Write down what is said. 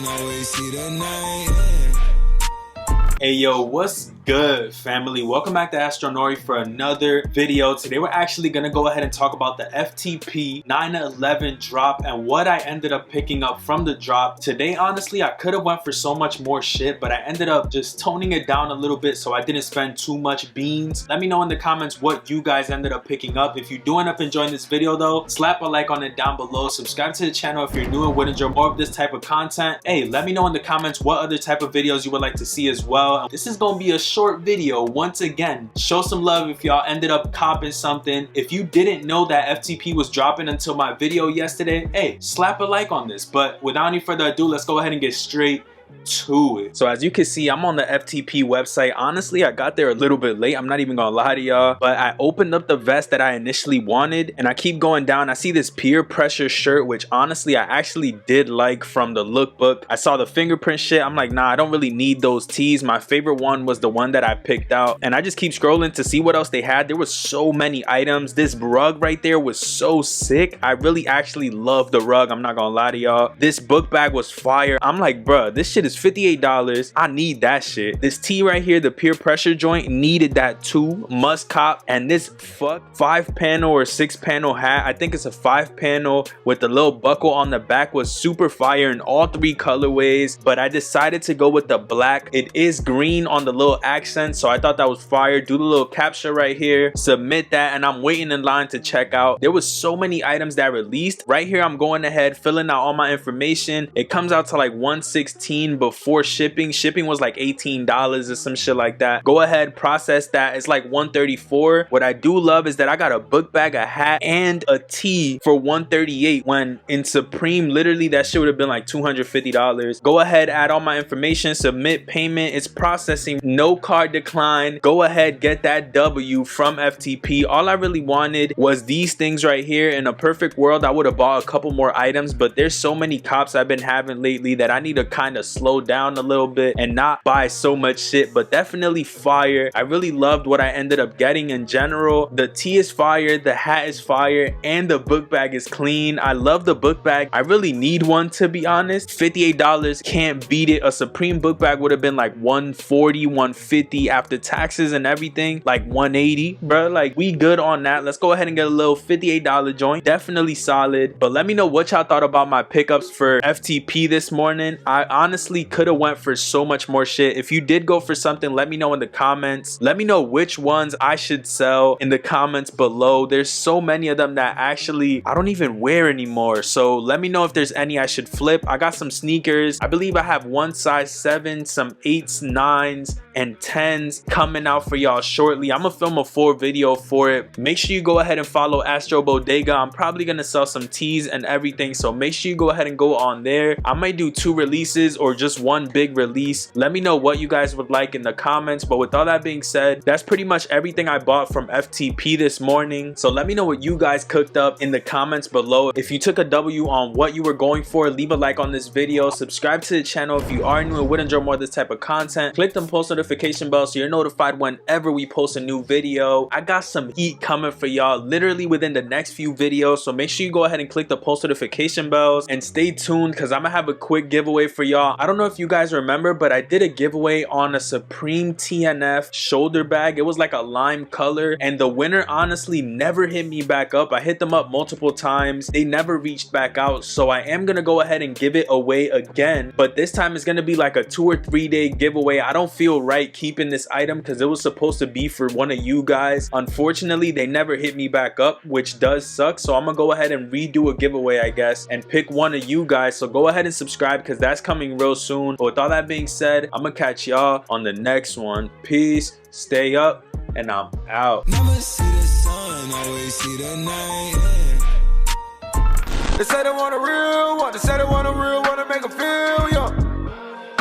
always see the night. Hey yo, what's good, family? Welcome back to Astronori for another video. Today we're actually gonna go ahead and talk about the FTP 911 drop and what I ended up picking up from the drop. Today, honestly, I could have went for so much more shit, but I ended up just toning it down a little bit so I didn't spend too much beans. Let me know in the comments what you guys ended up picking up. If you do end up enjoying this video though, slap a like on it down below. Subscribe to the channel if you're new and would enjoy more of this type of content. Hey, let me know in the comments what other type of videos you would like to see as well. This is gonna be a short video. Once again, show some love if y'all ended up copping something. If you didn't know that FTP was dropping until my video yesterday, hey, slap a like on this. But without any further ado, let's go ahead and get straight to it. So as you can see, I'm on the FTP website. Honestly, I got there a little bit late, I'm not even gonna lie to y'all, but I opened up the vest that I initially wanted and I keep going down. I see this peer pressure shirt, which honestly I actually did like from the lookbook. I saw the fingerprint shit, I'm like, nah, I don't really need those tees. My favorite one was the one that I picked out, and I just keep scrolling to see what else they had. There was so many items. This rug right there was so sick. I really actually love the rug, I'm not gonna lie to y'all. This book bag was fire. I'm like, bruh, this shit is $58. I need that shit. This tee right here, the peer pressure joint, needed that too. Must cop. And this 5-panel or 6-panel hat, I think it's a 5-panel with the little buckle on the back, was super fire in all 3 colorways, but I decided to go with the black. It is green on the little accent, so I thought that was fire. Do the little capture right here, submit that, and I'm waiting in line to check out. There was so many items that released. Right here, I'm going ahead, filling out all my information. It comes out to like $116 before shipping. Shipping was like $18 or some shit like that. Go ahead, process that. It's like $134. What I do love is that I got a book bag, a hat, and a tee for $138, when in Supreme literally that shit would have been like $250. Go ahead, add all my information, submit payment. It's processing, no card decline. Go ahead, get that W from FTP. All I really wanted was these things right here. In a perfect world, I would have bought a couple more items, but there's so many cops I've been having lately that I need to kind of slow down a little bit and not buy so much shit. But definitely fire. I really loved what I ended up getting in general. The tee is fire, the hat is fire, and the book bag is clean. I love the book bag. I really need one, to be honest. $58, can't beat it. A Supreme book bag would have been like $140, $150 after taxes and everything, like $180, bro. Like, we good on that. Let's go ahead and get a little $58 joint. Definitely solid. But let me know what y'all thought about my pickups for FTP this morning. I honestly could have went for so much more shit. If you did go for something, let me know in the comments. Let me know which ones I should sell in the comments below. There's so many of them that actually I don't even wear anymore, so let me know if there's any I should flip. I got some sneakers. I believe I have one size 7, some 8s, 9s, and 10s coming out for y'all shortly. I'm gonna film a full video for it. Make sure you go ahead and follow Astro Bodega. I'm probably gonna sell some tees and everything, so make sure you go ahead and go on there. I might do 2 releases or just one big release. Let me know what you guys would like in the comments. But with all that being said, that's pretty much everything I bought from FTP this morning. So let me know what you guys cooked up in the comments below. If you took a W on what you were going for, leave a like on this video. Subscribe to the channel if you are new and would enjoy more of this type of content. Click the post notification bell so you're notified whenever we post a new video. I got some heat coming for y'all literally within the next few videos, so make sure you go ahead and click the post notification bells and stay tuned, because I'm gonna have a quick giveaway for y'all. I don't know if you guys remember, but I did a giveaway on a Supreme TNF shoulder bag. It was like a lime color, and the winner honestly never hit me back up. I hit them up multiple times, they never reached back out, so I am gonna go ahead and give it away again, but this time it's gonna be like a 2 or 3 day giveaway. I don't feel right keeping this item because it was supposed to be for one of you guys. Unfortunately, they never hit me back up, which does suck, so I'm gonna go ahead and redo a giveaway, I guess, and pick one of you guys. So go ahead and subscribe because that's coming real soon. But with all that being said, I'm gonna catch y'all on the next one. Peace, stay up, and I'm out. Never see the sun, always see the night. They say they want a real one, they say they want a real one to make them feel young.